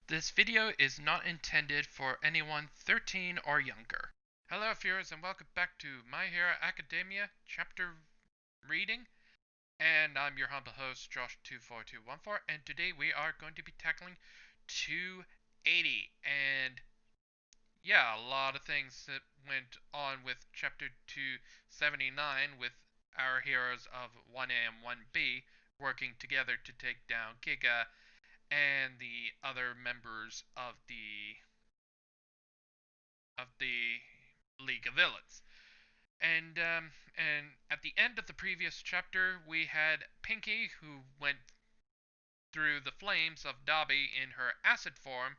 This video is not intended for anyone 13 or younger. Hello viewers and welcome back to My Hero Academia chapter reading. And I'm your humble host Josh24214, and today we are going to be tackling 280. And yeah, a lot of things that went on with chapter 279 with our heroes of 1A and 1B working together to take down Giga and the other members of the League of Villains. And at the end of the previous chapter, we had Pinky, who went through the flames of Dobby in her acid form,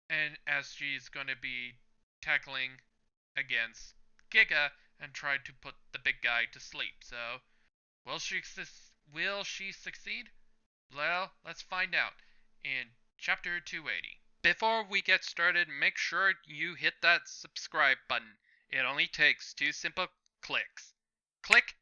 and as she's going to be tackling against Giga and try to put the big guy to sleep. So, will she succeed? Well, let's find out in chapter 280. Before we get started, make sure you hit that subscribe button. It only takes 2 simple clicks. Click,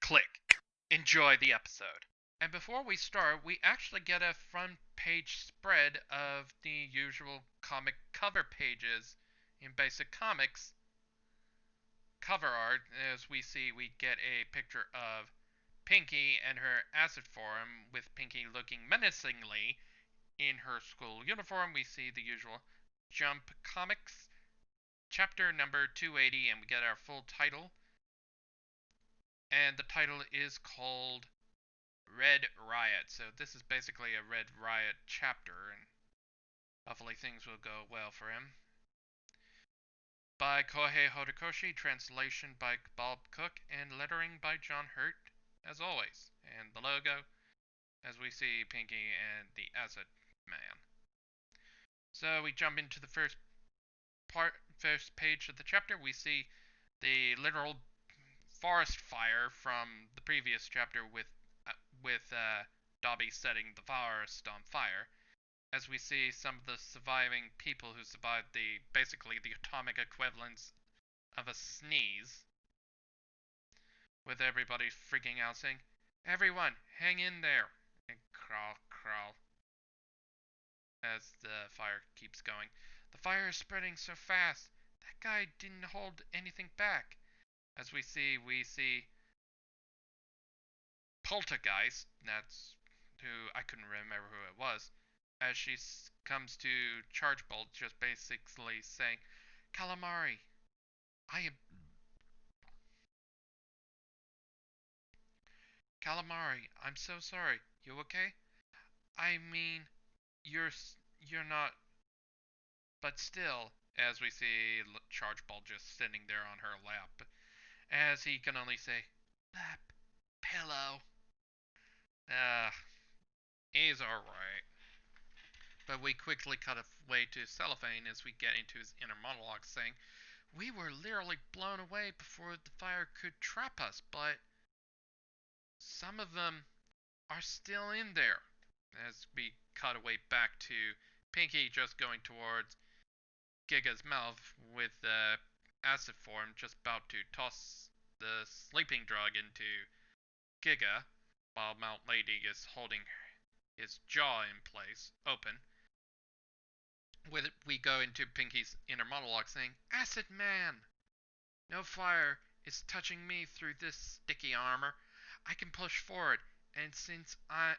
click. Enjoy the episode. And before we start, we actually get a front page spread of the usual comic cover pages in Basic Comics cover art. As we see, we get a picture of Pinky and her acid form, with Pinky looking menacingly in her school uniform. We see the usual Jump Comics chapter number 280, and we get our full title. And the title is called Red Riot. So this is basically a Red Riot chapter, and hopefully things will go well for him. By Kohei Horikoshi, translation by Bob Cook, and lettering by John Hurt, as always. And the logo, as we see Pinky and the Acid Man. So we jump into the first page of the chapter. We see the literal forest fire from the previous chapter with Dobby setting the forest on fire. As we see some of the surviving people who survived basically the atomic equivalents of a sneeze, with everybody freaking out saying, "Everyone, hang in there," and crawl, crawl, as the fire keeps going. "The fire is spreading so fast. That guy didn't hold anything back." As we see Poltergeist, that's who, I couldn't remember who it was, as she comes to Charge Bolt, just basically saying, "Calamari, I am Calamari, I'm so sorry. You okay? I mean, you're you're not, but still." As we see Charge Bolt just sitting there on her lap, as he can only say, "Lap, pillow." Ah, he's alright. But we quickly cut away to Cellophane as we get into his inner monologue, saying, "We were literally blown away before the fire could trap us, but some of them are still in there." As we cut away back to Pinky just going towards Giga's mouth with the acid form, just about to toss the sleeping drug into Giga, while Mount Lady is holding his jaw in place, open. We go into Pinky's inner monologue saying, "Acid Man! No fire is touching me through this sticky armor. I can push forward, and since I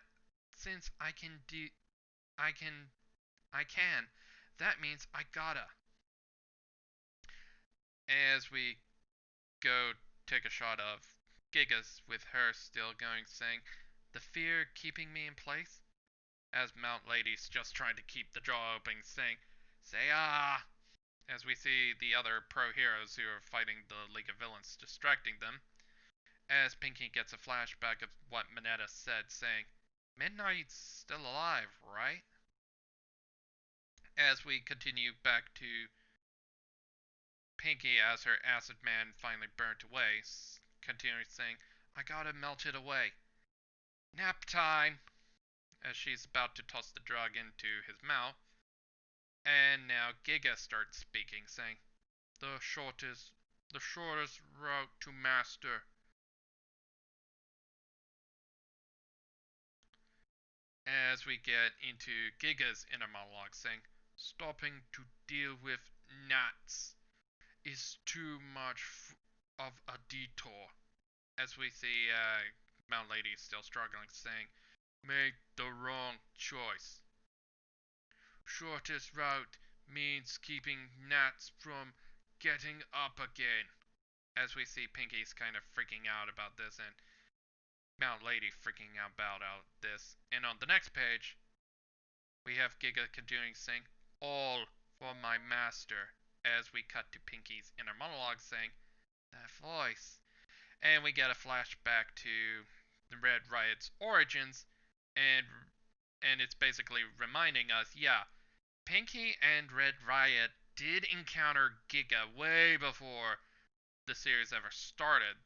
can do I can, that means I gotta." As we go take a shot of Gigas with her still going, saying, "The fear keeping me in place," as Mount Lady's just trying to keep the jaw open, saying, "Say ah," as we see the other pro heroes who are fighting the League of Villains distracting them, as Pinky gets a flashback of what Minetta said, saying, "Midnight's still alive, right?" As we continue back to Pinky as her acid man finally burnt away, continuing saying, "I gotta melt it away. Nap time," as she's about to toss the drug into his mouth. And now Giga starts speaking, saying, the shortest route to master." as we get into Giga's inner monologue saying, stopping to deal with gnats is too much of a detour. As we see Mount Lady still struggling, saying, make the wrong choice. Shortest route means keeping gnats from getting up again. As we see Pinky's kind of freaking out about this and Mount Lady freaking out about this. And on the next page, we have Giga continuing saying, all for my master. As we cut to Pinky's inner monologue saying, that voice. And we get a flashback to the Red Riot's origins, and it's basically reminding us, yeah, Pinky and Red Riot did encounter Giga way before the series ever started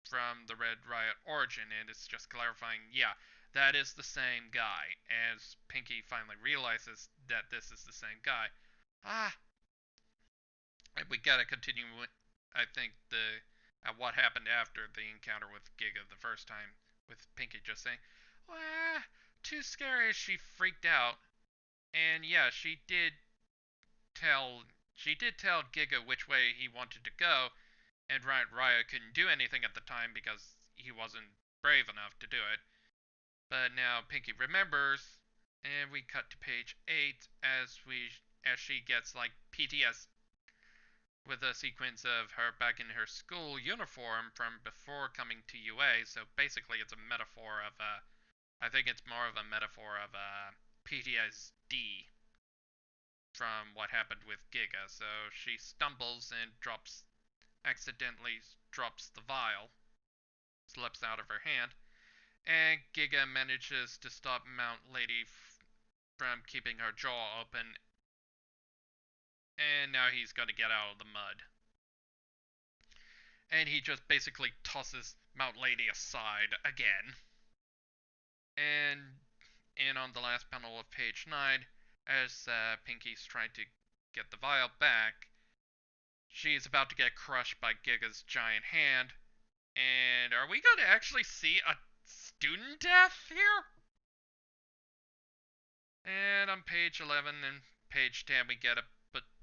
from the Red Riot origin, and it's just clarifying, yeah, that is the same guy, as Pinky finally realizes that this is the same guy. We gotta continue with, I think, what happened after the encounter with Giga the first time, with Pinky just saying, well, too scary, she freaked out. And yeah, tell she did tell Giga which way he wanted to go, and Riot couldn't do anything at the time because he wasn't brave enough to do it. But now Pinky remembers, and we cut to page 8 as she gets like PTS with a sequence of her back in her school uniform from before coming to UA. So basically, it's a metaphor of I think it's more of a metaphor of PTSD from what happened with Giga. So she stumbles and accidentally drops the vial, slips out of her hand, and Giga manages to stop Mount Lady from keeping her jaw open, and now he's gonna get out of the mud. And he just basically tosses Mount Lady aside again. And on the last panel of page 9, as Pinky's trying to get the vial back, she's about to get crushed by Giga's giant hand. And are we going to actually see a student death here? And on page 11 and page 10, we get a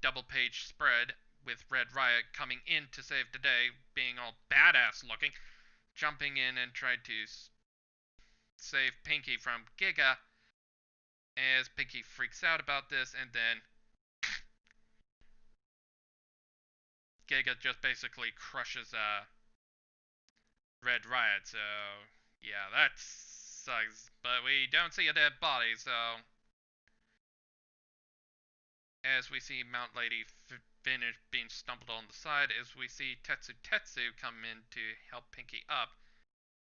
double page spread with Red Riot coming in to save the day, being all badass looking, jumping in and trying to save Pinky from Giga, as Pinky freaks out about this, and then Giga just basically crushes Red Riot. So yeah, that sucks. But we don't see a dead body, so as we see Mount Lady finish being stumbled on the side, as we see Tetsu come in to help Pinky up,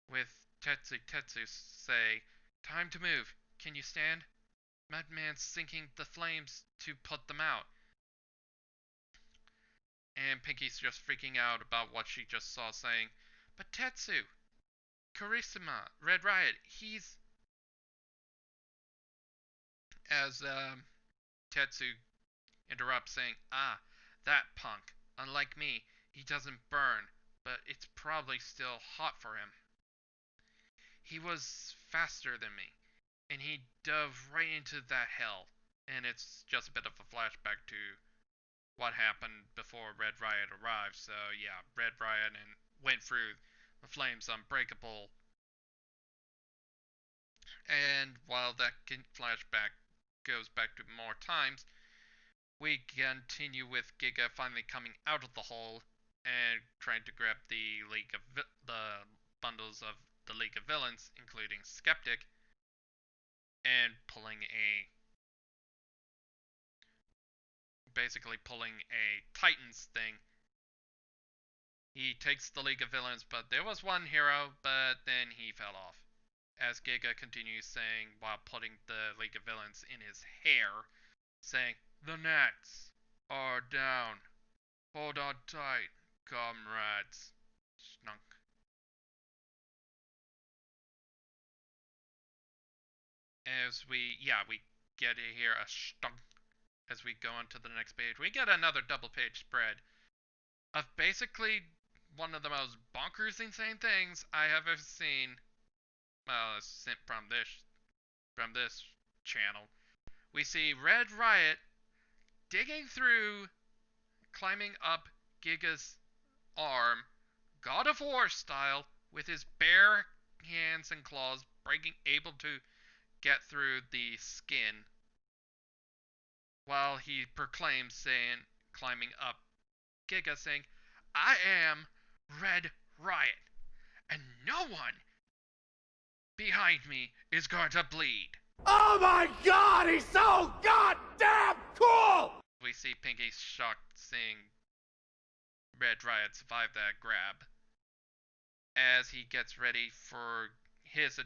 with Tetsu say, time to move. Can you stand? Mudman's sinking the flames to put them out. And Pinky's just freaking out about what she just saw, saying, but Tetsu, Charisma, Red Riot, he's... As Tetsu interrupts, saying, that punk. Unlike me, he doesn't burn, but it's probably still hot for him. He was faster than me, and he dove right into that hell. And it's just a bit of a flashback to what happened before Red Riot arrived. So yeah, Red Riot and went through the flames unbreakable. And while that flashback goes back to more times, we continue with Giga finally coming out of the hole and trying to grab the bundles of the League of Villains, including Skeptic, and basically pulling a Titans thing. He takes the League of Villains, but there was one hero, but then he fell off. As Giga continues saying, while putting the League of Villains in his hair, saying, the gnats are down. Hold on tight, comrades. Snunk. As we get to hear a stunk as we go on to the next page. We get another double page spread of basically one of the most bonkers insane things I have ever seen. Well, from from this channel, we see Red Riot digging through, climbing up Giga's arm, God of War style, with his bare hands and claws, able to get through the skin, while he proclaims, saying, climbing up Giga, saying, "I am Red Riot, and no one behind me is going to bleed." Oh my god, he's so goddamn cool! We see Pinky shocked, seeing Red Riot survive that grab, as he gets ready for his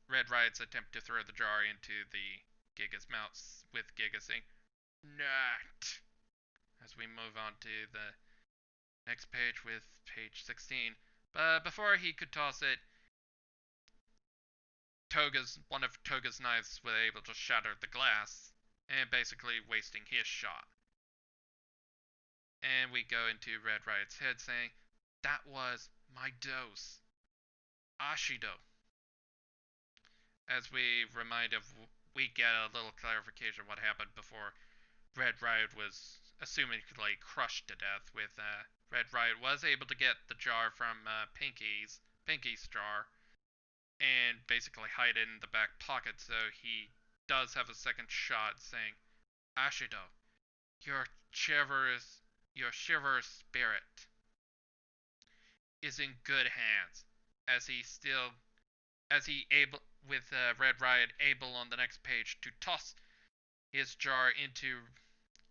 Red Riot's attempt to throw the jar into the Giga's mouth, with Giga saying, "Not." As we move on to the next page with page 16. But before he could toss it, one of Toga's knives was able to shatter the glass, and basically wasting his shot. And we go into Red Riot's head saying, "That was my dose. Ashido." As we get a little clarification what happened before Red Riot was assumedly crushed to death, with Red Riot was able to get the jar from Pinky's jar, and basically hide it in the back pocket, so he does have a second shot, saying, "Ashido, your chivalrous spirit is in good hands," as he able, with Red Riot able on the next page to toss his jar into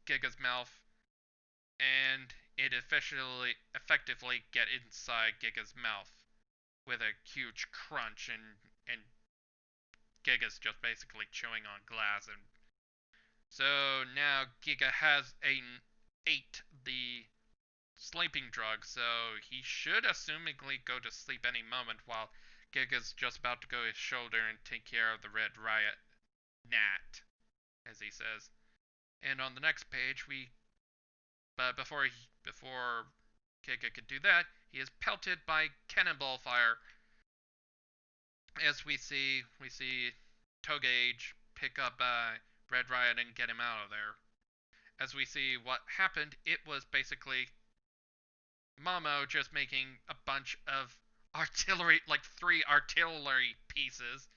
Giga's mouth, and it effectively get inside Giga's mouth with a huge crunch, and Giga's just basically chewing on glass. And so now Giga has ate the sleeping drug, so he should assumingly go to sleep any moment, while Giga's just about to go his shoulder and take care of the Red Riot Nat, as he says. And on the next page, but before Giga could do that, he is pelted by cannonball fire. As we see Togage pick up Red Riot and get him out of there. As we see what happened, it was basically Momo just making a bunch of artillery, like 3 artillery pieces,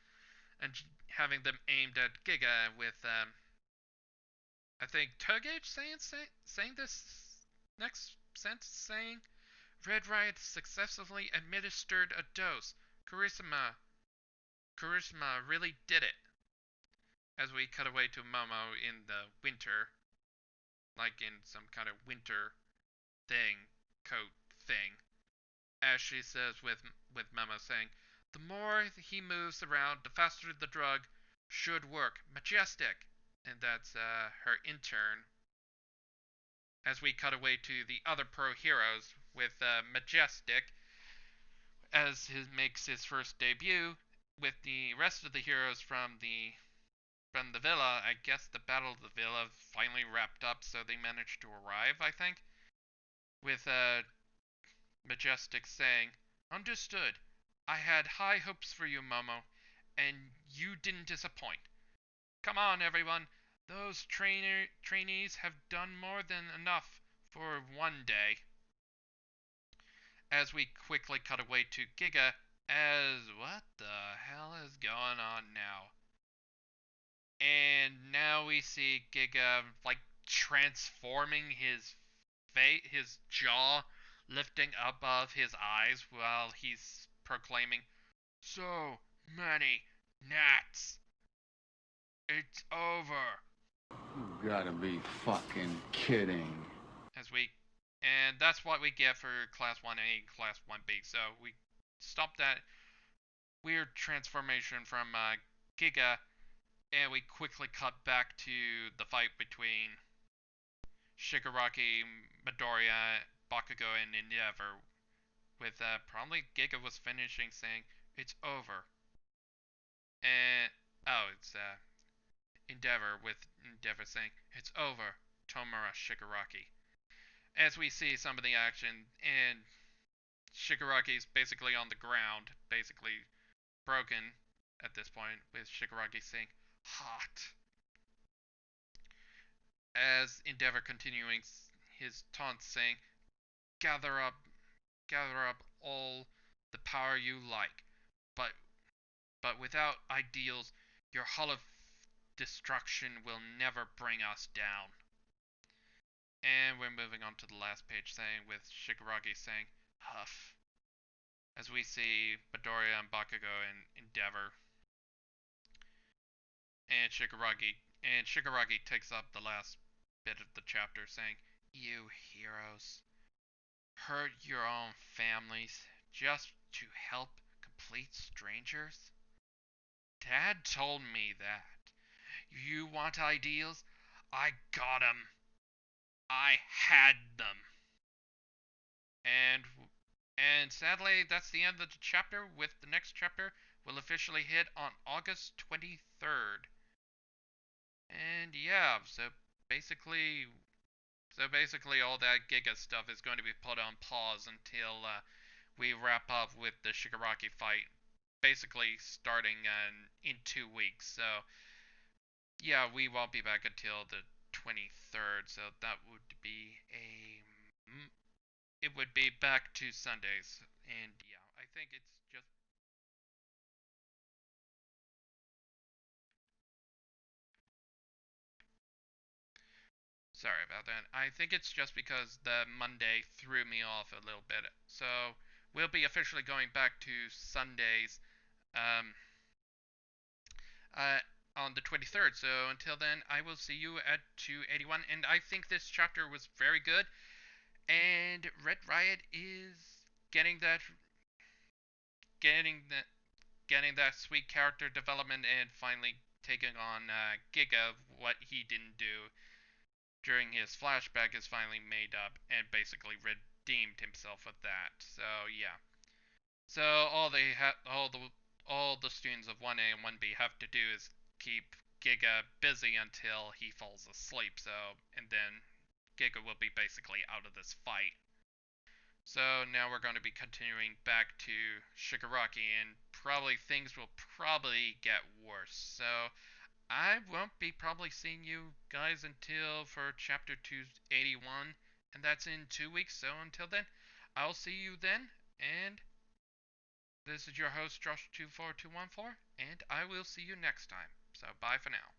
and having them aimed at Giga, with I think Togage saying this next sentence, saying, "Red Riot successfully administered a dose. Charisma really did it." As we cut away to Momo in the winter, like in some kind of winter coat thing, as she says, with Momo saying, "The more he moves around, the faster the drug should work. Majestic." And that's her intern. As we cut away to the other pro heroes, with Majestic, as he makes his first debut, with the rest of the heroes from the villa. I guess the Battle of the Villa finally wrapped up, so they managed to arrive, I think. With Majestic saying, "Understood. I had high hopes for you, Momo, and you didn't disappoint. Come on, everyone. Those trainees have done more than enough for one day." As we quickly cut away to Giga, as what the hell is going on now? And now we see Giga like transforming his jaw lifting above his eyes, while he's proclaiming, "So many gnats. It's over." You gotta be fucking kidding. And that's what we get for Class 1A and Class 1B. So we stop that weird transformation from Giga, and we quickly cut back to the fight between Shigaraki, Midoriya, Bakugo, and Endeavor, with probably Giga was finishing saying, "It's over." And it's Endeavor, with Endeavor saying, "It's over, Tomura Shigaraki." As we see some of the action, and Shigaraki's basically on the ground, basically broken, at this point, with Shigaraki saying, hot. As Endeavor continuing his taunt saying, gather up, gather up all the power you like, but without ideals, your Hall of Destruction will never bring us down. And we're moving on to the last page saying, with Shigaraki saying, huff, as we see Midoriya and Bakugo and Endeavor. And Shigaraki takes up the last bit of the chapter saying, you heroes hurt your own families just to help complete strangers? Dad told me that. You want ideals? I got 'em. I had them. And sadly, that's the end of the chapter. With the next chapter, will officially hit on August 23rd. And yeah, basically, all that Giga stuff is going to be put on pause until we wrap up with the Shigaraki fight, basically starting in 2 weeks. So yeah, we won't be back until the 23rd. So that would be it would be back to Sundays. And yeah, I think it's just sorry about that. I think it's just because the Monday threw me off a little bit. So we'll be officially going back to Sundays um, uh, on the 23rd. So until then, I will see you at 281. And I think this chapter was very good. And Red Riot is getting that getting that getting that sweet character development and finally taking on Giga. What he didn't do during his flashback is finally made up and basically redeemed himself with that. So yeah. So all the students of 1A and 1B have to do is keep Giga busy until he falls asleep. So and then Giga will be basically out of this fight. So now we're going to be continuing back to Shigaraki, and probably things will probably get worse. So I won't be probably seeing you guys until for chapter 281, and that's in 2 weeks. So until then, I'll see you then, and this is your host Josh24214, and I will see you next time. So bye for now.